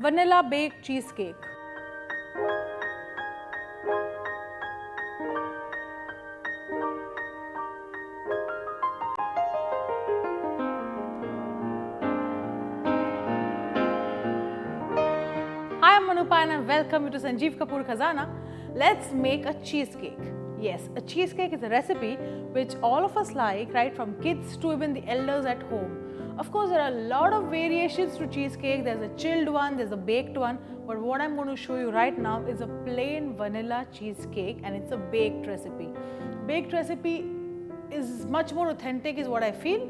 Vanilla baked cheesecake. Hi, I'm Manupa and welcome you to Sanjeev Kapoor Khazana. Let's make a cheesecake. Yes, a cheesecake is a recipe which all of us like, right, from kids to even the elders at home. Of course, there are a lot of variations to cheesecake. There's a chilled one, there's a baked one, but what I'm going to show you right now is a plain vanilla cheesecake, and it's a baked recipe. Baked recipe is much more authentic is what I feel.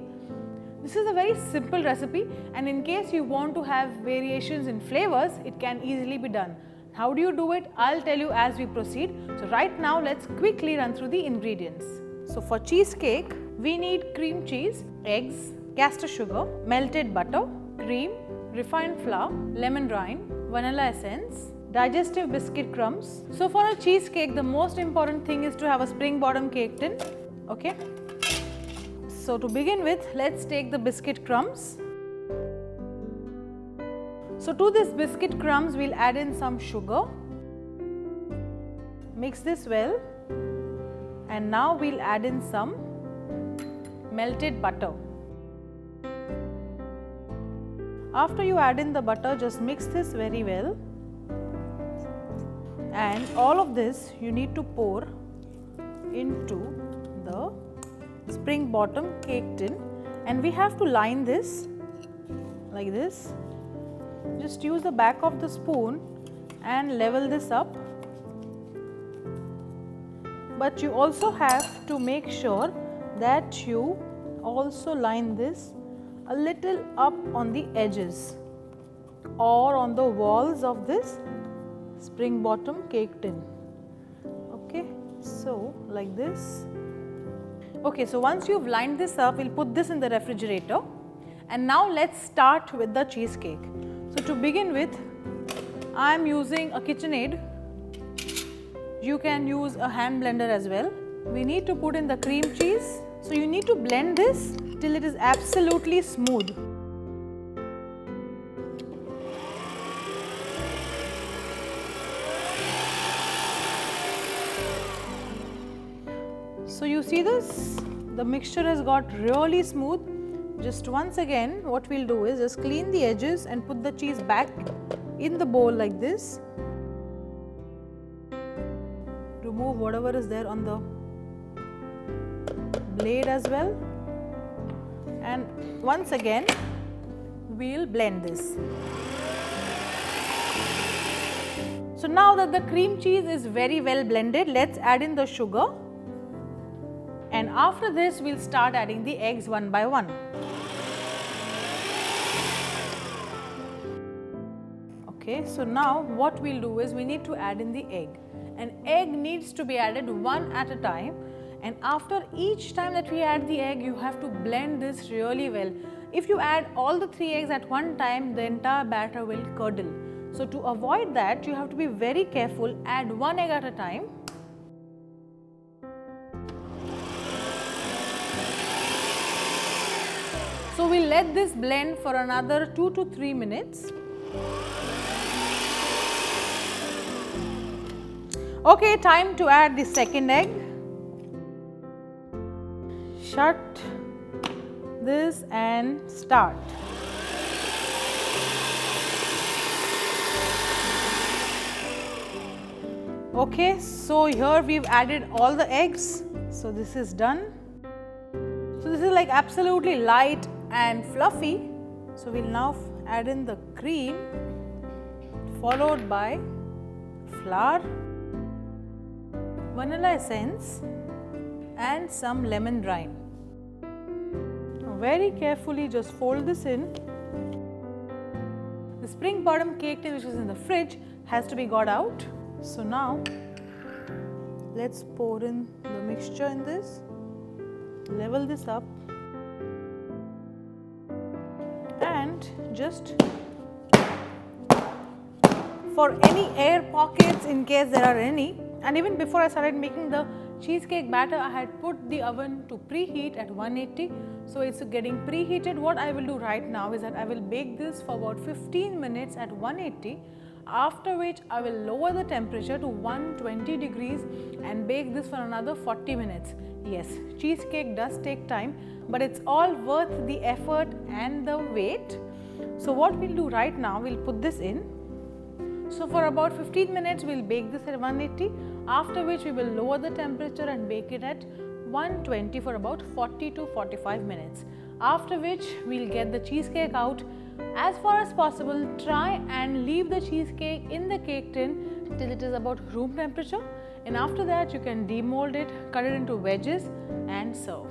This is a very simple recipe, and in case you want to have variations in flavors, it can easily be done. How do you do it? I'll tell you as we proceed. So right now, let's quickly run through the ingredients. So for cheesecake, we need cream cheese, eggs, castor sugar, melted butter, cream, refined flour, lemon rind, vanilla essence, digestive biscuit crumbs. So for a cheesecake, the most important thing is to have a spring bottom cake tin. Okay. So to begin with, let's take the biscuit crumbs. So to this biscuit crumbs, we'll add in some sugar. Mix this well, and now we'll add in some melted butter. After you add in the butter, just mix this very well, and all of this you need to pour into the spring bottom cake tin, and we have to line this like this. Just use the back of the spoon and level this up, but you also have to make sure that you also line this a little up on the edges or on the walls of this spring bottom cake tin. Okay, so like this. Okay, so once you've lined this up, we'll put this in the refrigerator, and now let's start with the cheesecake. So to begin with, I am using a KitchenAid. You can use a hand blender as well. We need to put in the cream cheese. So you need to blend this till it is absolutely smooth. So you see this, the mixture has got really smooth. Just once again, what we'll do is just clean the edges and put the cheese back in the bowl like this. Remove whatever is there on the blade as well, and once again we'll blend this. So now that the cream cheese is very well blended, let's add in the sugar, and after this we'll start adding the eggs one by one. Okay, so now what we'll do is we need to add in the egg. An egg needs to be added one at a time, and after each time that we add the egg, you have to blend this really well. If you add all the 3 eggs at one time, the entire batter will curdle. So to avoid that, you have to be very careful. Add 1 egg at a time. So we'll let this blend for another 2 to 3 minutes. Okay, time to add the second egg. Shut this and start. Okay, so here we've added all the eggs. So this is done. So this is like absolutely light and fluffy. So we'll now add in the cream, followed by flour, vanilla essence and some lemon rind. Now very carefully just fold this in. The spring bottom cake tin which is in the fridge has to be got out. So now let's pour in the mixture in this, level this up and just for any air pockets in case there are any, and even before I started making the cheesecake batter, I had put the oven to preheat at 180. So it's getting preheated. What I will do right now is that I will bake this for about 15 minutes at 180. After which I will lower the temperature to 120 degrees and bake this for another 40 minutes. Yes, cheesecake does take time, but it's all worth the effort and the wait. So what we'll do right now, we'll put this in. So for about 15 minutes we'll bake this at 180, after which we will lower the temperature and bake it at 120 for about 40 to 45 minutes. After which we'll get the cheesecake out. As far as possible, try and leave the cheesecake in the cake tin till it is about room temperature, and after that you can demold it, cut it into wedges and serve.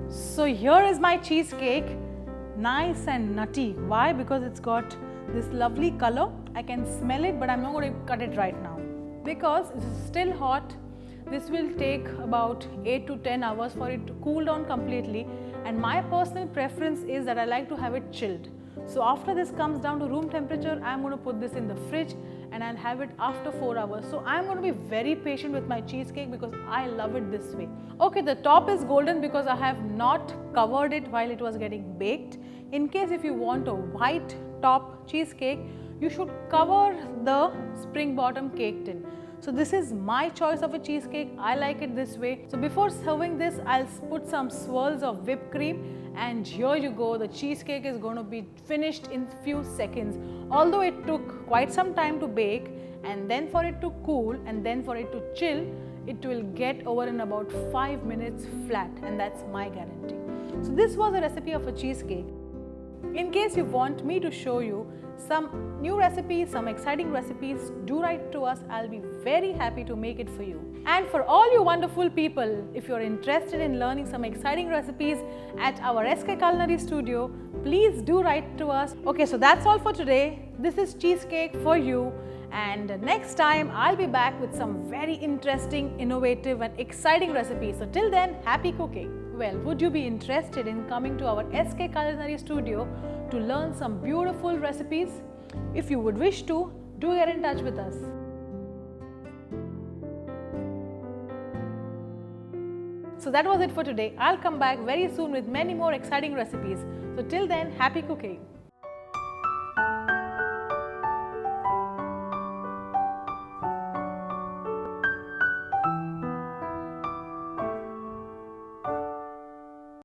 So here is my cheesecake, nice and nutty. Why? Because it's got this lovely color. I can smell it, but I'm not going to cut it right now because it's still hot. This will take about 8 to 10 hours for it to cool down completely, and my personal preference is that I like to have it chilled. So after this comes down to room temperature, I'm going to put this in the fridge and I'll have it after 4 hours. So I'm going to be very patient with my cheesecake because I love it this way. Okay, the top is golden because I have not covered it while it was getting baked. In case if you want a white top cheesecake, you should cover the spring bottom cake tin. So this is my choice of a cheesecake. I like it this way. So before serving this, I'll put some swirls of whipped cream, and here you go. The cheesecake is going to be finished in few seconds. Although it took quite some time to bake, and then for it to cool, and then for it to chill, it will get over in about 5 minutes flat, and that's my guarantee. So this was a recipe of a cheesecake. In case you want me to show you some new recipes, some exciting recipes, do write to us. I'll be very happy to make it for you. And for all you wonderful people, if you're interested in learning some exciting recipes at our SK Culinary Studio, please do write to us. Okay, so that's all for today. This is cheesecake for you, and next time I'll be back with some very interesting, innovative and exciting recipes. So till then, happy cooking. Well, would you be interested in coming to our SK Culinary Studio to learn some beautiful recipes? If you would wish to, do get in touch with us. So that was it for today. I'll come back very soon with many more exciting recipes. So till then, happy cooking.